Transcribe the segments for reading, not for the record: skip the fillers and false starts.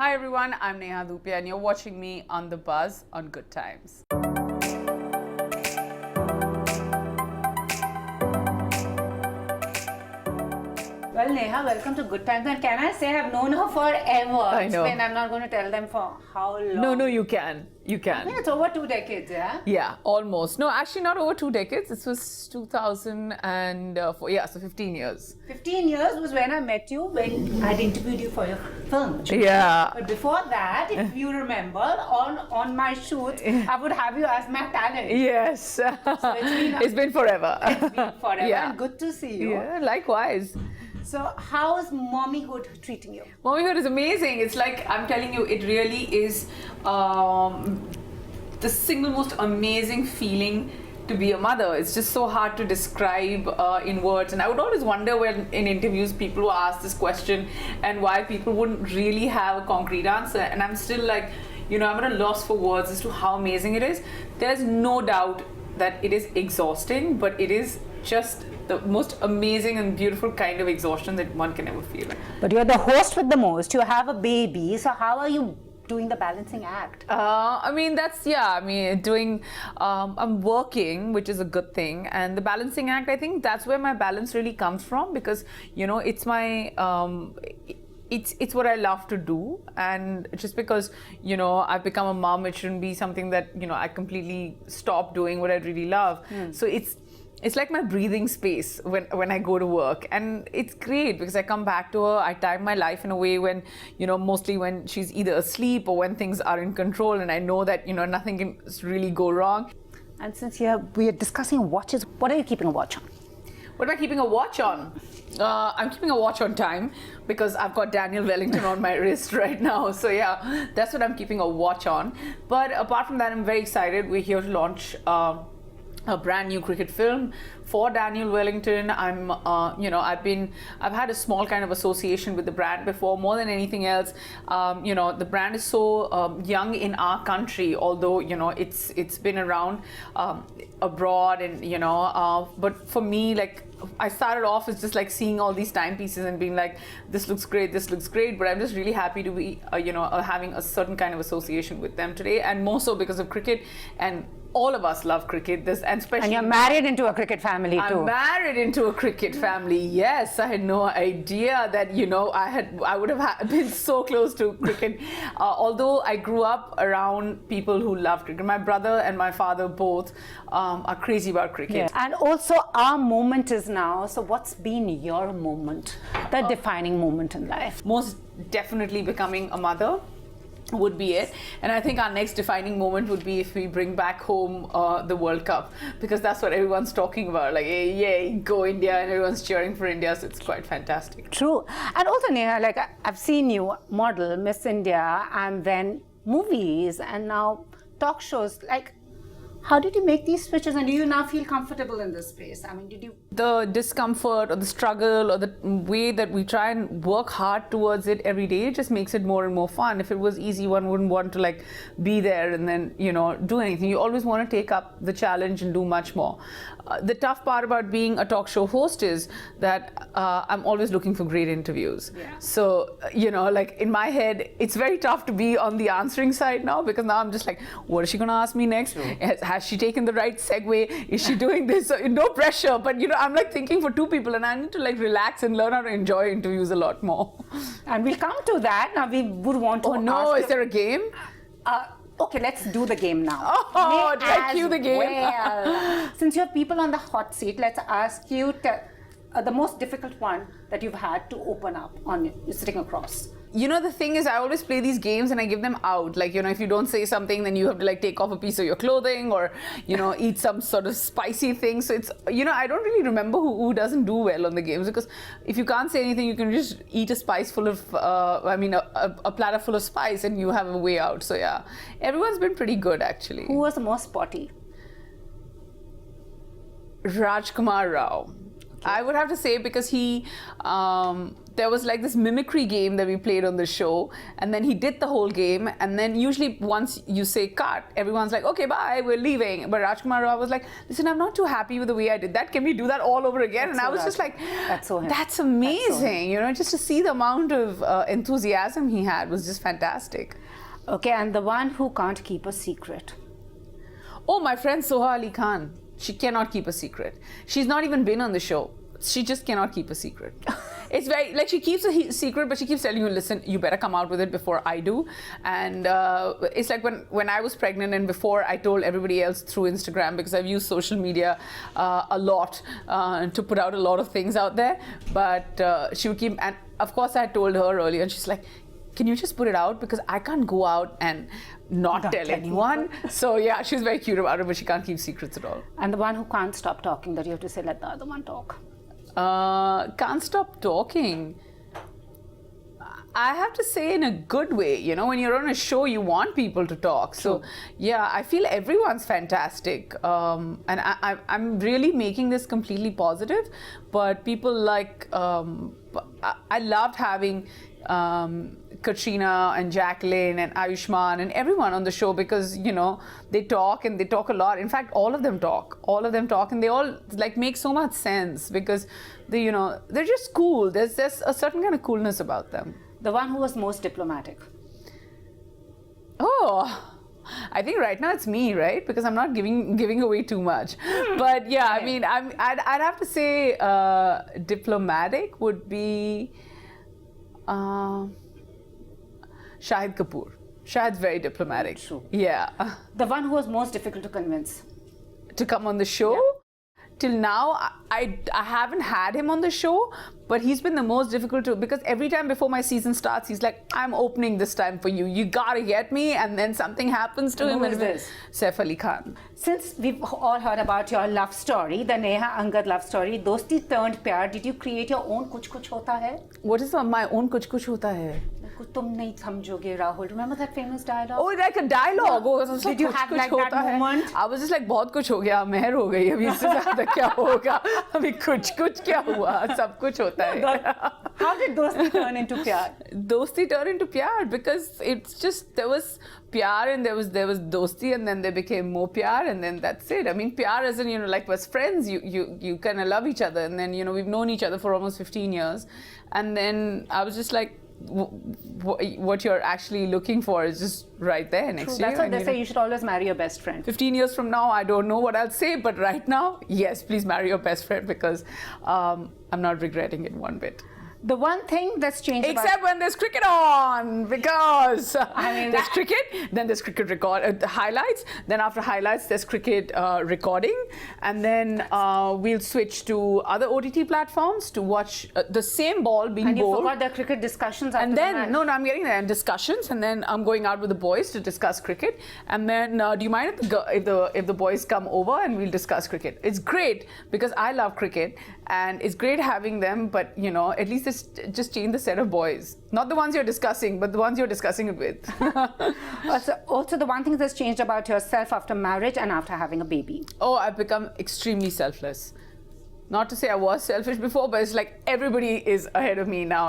Hi everyone, I'm Neha Dhupia and you're watching me on The Buzz on Good Times. Well, Neha, welcome to Good Times. And can I say I've known her forever? I know. I'm not going to tell them for how long. No, you can. You can. I think it's over 2 decades, yeah? Yeah, almost. No, actually not over 2 decades. This was 2004. Yeah, so 15 years. 15 years was when I met you, when I'd interviewed you for your film. Yeah. But before that, if you remember, on my shoot, I would have you as my talent. Yes. So it's been forever. It's been forever. Yeah. And good to see you. Yeah, likewise. So how's Mommyhood treating you? Mommyhood is amazing. It's like, I'm telling you, it really is the single most amazing feeling to be a mother. It's just so hard to describe in words. And I would always wonder when in interviews people will ask this question and why people wouldn't really have a concrete answer. And I'm still like, I'm at a loss for words as to how amazing it is. There's no doubt that it is exhausting, but it is just the most amazing and beautiful kind of exhaustion that one can ever feel. But you're the host with the most. You have a baby. So how are you doing the balancing act? I'm working, which is a good thing. And the balancing act, I think that's where my balance really comes from, because, it's my... It's what I love to do, and just because I've become a mom, it shouldn't be something that I completely stop doing what I really love. So it's like my breathing space when I go to work, and it's great because I come back to her. I time my life in a way when mostly when she's either asleep or when things are in control, and I know that nothing can really go wrong. And since we are discussing watches, what are you keeping a watch on? What am I keeping a watch on? I'm keeping a watch on time because I've got Daniel Wellington on my wrist right now. So yeah, that's what I'm keeping a watch on. But apart from that, I'm very excited. We're here to launch a brand new cricket film for Daniel Wellington. I've had a small kind of association with the brand before, more than anything else. The brand is so young in our country, although it's been around abroad, and but for me, like, I started off as just like seeing all these timepieces and being like, this looks great, but I'm just really happy to be having a certain kind of association with them today, and more so because of cricket. And all of us love cricket, and you're married into a cricket family too. I'm married into a cricket family. Yes, I had no idea that I would have been so close to cricket. Although I grew up around people who love cricket. My brother and my father both are crazy about cricket. Yeah. And also our moment is now. So what's been your moment, the defining moment in life? Most definitely becoming a mother would be it, and I think our next defining moment would be if we bring back home the World Cup, because that's what everyone's talking about, like, hey, yay, go India, and everyone's cheering for India, so it's quite fantastic. True. And also, Neha, like, I've seen you model Miss India, and then movies, and now talk shows. Like, how did you make these switches, and do you now feel comfortable in this space? I mean, did you... The discomfort or the struggle or the way that we try and work hard towards it every day, it just makes it more and more fun. If it was easy, one wouldn't want to like be there and then, do anything. You always want to take up the challenge and do much more. The tough part about being a talk show host is that I'm always looking for great interviews. Yeah. So, like in my head, it's very tough to be on the answering side now, because now I'm just like, what is she going to ask me next? Sure. Has she taken the right segue? Is she doing this? No pressure, but I'm like thinking for two people, and I need to like relax and learn how to enjoy interviews a lot more. And we'll come to that. Now we would want to is there a game? Okay, let's do the game now. Oh, did I cue the game? Well, since you have people on the hot seat, let's ask you the most difficult one that you've had to open up on sitting across. The thing is, I always play these games and I give them out. Like, if you don't say something, then you have to like take off a piece of your clothing or, eat some sort of spicy thing. So it's, I don't really remember who doesn't do well on the games, because if you can't say anything, you can just eat a spice full of, a platter full of spice, and you have a way out. So yeah, everyone's been pretty good actually. Who was the most spotty? Rajkumar Rao. I would have to say because he, there was like this mimicry game that we played on the show, and then he did the whole game, and then usually once you say cut, everyone's like, okay, bye, we're leaving. But Rajkumar Rao was like, listen, I'm not too happy with the way I did that. Can we do that all over again? That's and I was so just like, that's him. amazing. You know, just to see the amount of enthusiasm he had was just fantastic. Okay, and the one who can't keep a secret. Oh, my friend Soha Ali Khan. She cannot keep a secret. She's not even been on the show. She just cannot keep a secret. It's very, like, she keeps a secret, but she keeps telling you, listen, you better come out with it before I do. And it's like when I was pregnant and before I told everybody else through Instagram, because I've used social media a lot to put out a lot of things out there. But she would keep, and of course I told her earlier, and she's like, can you just put it out? Because I can't go out and not tell anyone. So yeah, she's very cute about it, but she can't keep secrets at all. And the one who can't stop talking, that you have to say, let the other one talk. Can't stop talking. I have to say in a good way, you know, when you're on a show, you want people to talk. So yeah, I feel everyone's fantastic. And I'm really making this completely positive, but people like, I loved having Katrina and Jacqueline and Ayushman and everyone on the show because, you know, they talk and they talk a lot. In fact, all of them talk and they all like make so much sense because they, you know, they're just cool. There's a certain kind of coolness about them. The one who was most diplomatic. Oh, I think right now it's me, right? Because I'm not giving away too much. But yeah, I mean, I'd have to say diplomatic would be Shahid Kapoor. Shahid's very diplomatic. True. Yeah. The one who was most difficult to convince. To come on the show? Yeah. Till now, I haven't had him on the show, but he's been the most difficult to, because every time before my season starts, he's like, I'm opening this time for you. You gotta get me, and then something happens to him. Who is this? Saif Ali Khan. Since we've all heard about your love story, the Neha Angad love story, Dosti turned Pyar, did you create your own Kuch Kuch Hota Hai? What is my own Kuch Kuch Hota Hai? Tum nahi samjhoge, Rahul. Remember that famous dialogue? Oh, like a dialogue. Yeah. Oh, it was like, did you have like that moment? I was just like, बहुत कुछ हो गया, मेहर हो गई, अभी इससे ज़्यादा क्या होगा? अभी कुछ क्या हुआ? सब कुछ होता है. How did Dosti turn into Pyar? Dosti turned into Pyar because it's just, there was Pyar and there was Dosti and then they became more Pyar and then that's it. I mean, Pyar as in, you know, like was friends, you kind of love each other and then, you know, we've known each other for almost 15 years. And then I was just like, what you're actually looking for is just right there next to you. That's what they say, you should always marry your best friend. 15 years from now, I don't know what I'll say, but right now, yes, please marry your best friend because I'm not regretting it one bit. The one thing that's changed except when there's cricket on, because I mean, there's cricket, then there's cricket highlights, then after highlights there's cricket recording, and then we'll switch to other OTT platforms to watch the same ball being bowled. And you forgot the cricket discussions after and then the match. No, I'm getting there, and discussions, and then I'm going out with the boys to discuss cricket, and then do you mind if the boys come over and we'll discuss cricket? It's great because I love cricket and it's great having them, but you know, at least it's just change the set of boys, not the ones you're discussing, but the ones you're discussing it with. Also, the one thing that's changed about yourself after marriage and after having a baby. Oh, I've become extremely selfless. Not to say I was selfish before, but it's like everybody is ahead of me now.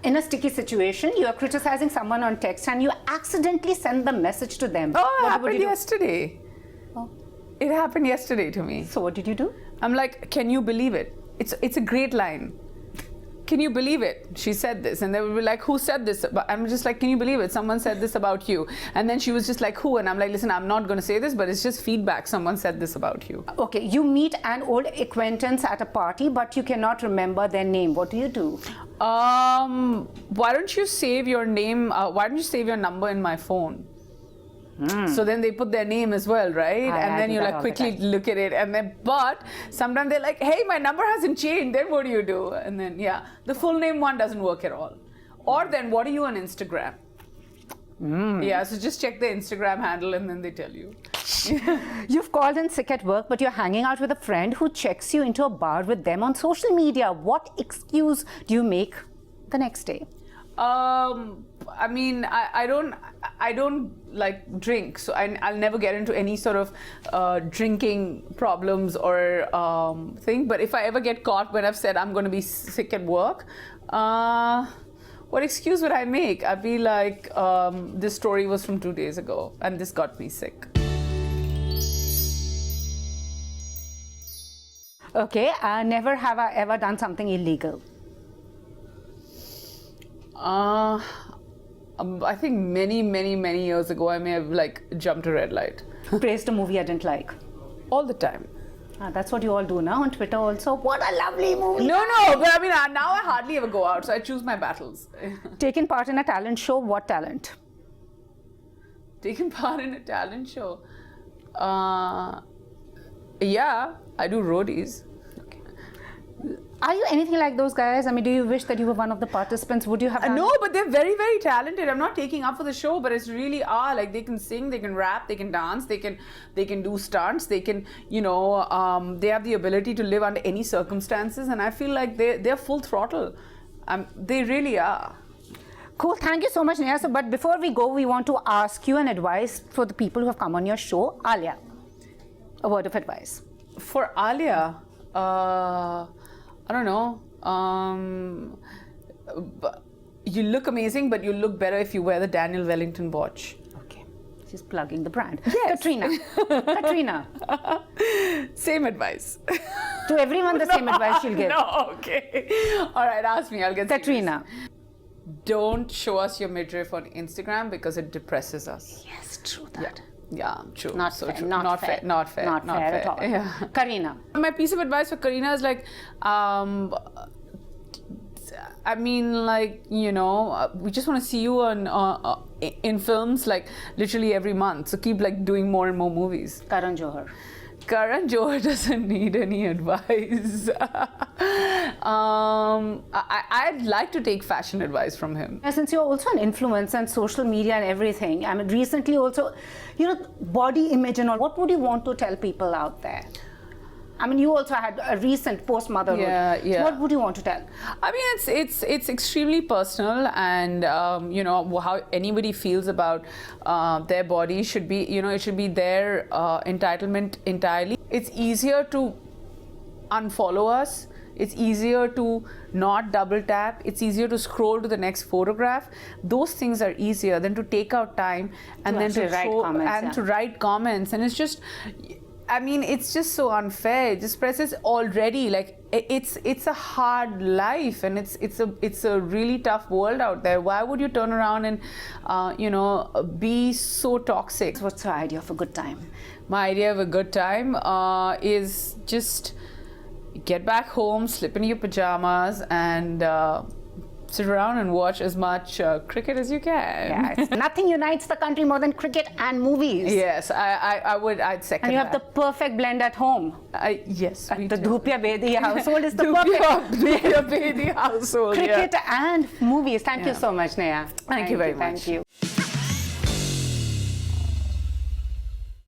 In a sticky situation, you are criticizing someone on text and you accidentally send the message to them. Oh, it happened yesterday. Oh. It happened yesterday to me. So what did you do? I'm like, can you believe it? It's a great line. Can you believe it? She said this. And they would be like, who said this? But I'm just like, can you believe it? Someone said this about you. And then she was just like, who? And I'm like, listen, I'm not going to say this, but it's just feedback. Someone said this about you. Okay, you meet an old acquaintance at a party, but you cannot remember their name. What do you do? Why don't you save your name? Why don't you save your number in my phone? So then they put their name as well, right? And then you like quickly look at it, and then but sometimes they're like, hey, my number hasn't changed, then what do you do? And then yeah, the full name one doesn't work at all. Or then what are you on Instagram? Yeah, so just check the Instagram handle and then they tell you. You've called in sick at work, but you're hanging out with a friend who checks you into a bar with them on social media. What excuse do you make the next day? I mean, I don't like drink, so I'll never get into any sort of drinking problems or thing. But if I ever get caught when I've said I'm going to be sick at work, what excuse would I make? I'd be like, this story was from 2 days ago, and this got me sick. Okay, never have I ever done something illegal. I think many years ago, I may have like jumped a red light. Praised a movie I didn't like. All the time. That's what you all do now on Twitter also. What a lovely movie. No, but I mean, now I hardly ever go out, so I choose my battles. Taken part in a talent show, what talent? Taken part in a talent show? Yeah, I do roadies. Are you anything like those guys? I mean, do you wish that you were one of the participants? Would you have done No, but they're very talented. I'm not taking up for the show, but it's really like they can sing, they can rap, they can dance, they can do stunts, they can, they have the ability to live under any circumstances, and I feel like they're full throttle. They really are. Cool. Thank you so much, Neha. So, but before we go, we want to ask you an advice for the people who have come on your show. Alia, a word of advice. For Alia, I don't know. But you look amazing, but you look better if you wear the Daniel Wellington watch. Okay. She's plugging the brand. Yes. Katrina. Same advice. To everyone, the same advice she'll give. No, okay. All right, ask me. I'll get Katrina. serious. Don't show us your midriff on Instagram because it depresses us. Yes, true that. Yeah, true. Not so fair. true. Not fair. Not fair. Not fair at all. Yeah. Karina. My piece of advice for Karina is like, I mean, like, we just want to see you on in films like literally every month. So keep like doing more and more movies. Karan Johar. Karan Johar doesn't need any advice. I'd like to take fashion advice from him. Since you're also an influencer and social media and everything, I mean, recently also, body image and all, what would you want to tell people out there? I mean, you also had a recent post-motherhood. Yeah. So what would you want to tell? I mean, it's extremely personal, and how anybody feels about their body should be, it should be their entitlement entirely. It's easier to unfollow us. It's easier to not double tap. It's easier to scroll to the next photograph. Those things are easier than to take out time and then to write comments, and to write comments. And it's just, I mean, it's just so unfair. This press is already like it's a hard life, and it's a really tough world out there. Why would you turn around and be so toxic? What's your idea of a good time? My idea of a good time is just get back home, slip into your pajamas, and sit around and watch as much cricket as you can. Yeah, nothing unites the country more than cricket and movies. Yes, I'd second And you have that. the perfect blend at home. Yes, we The do. Dhupia Bedi household is the Dhupia perfect Bedi household. cricket and movies. Thank you Yeah. so much, Neha. Thank you very much. Thank you.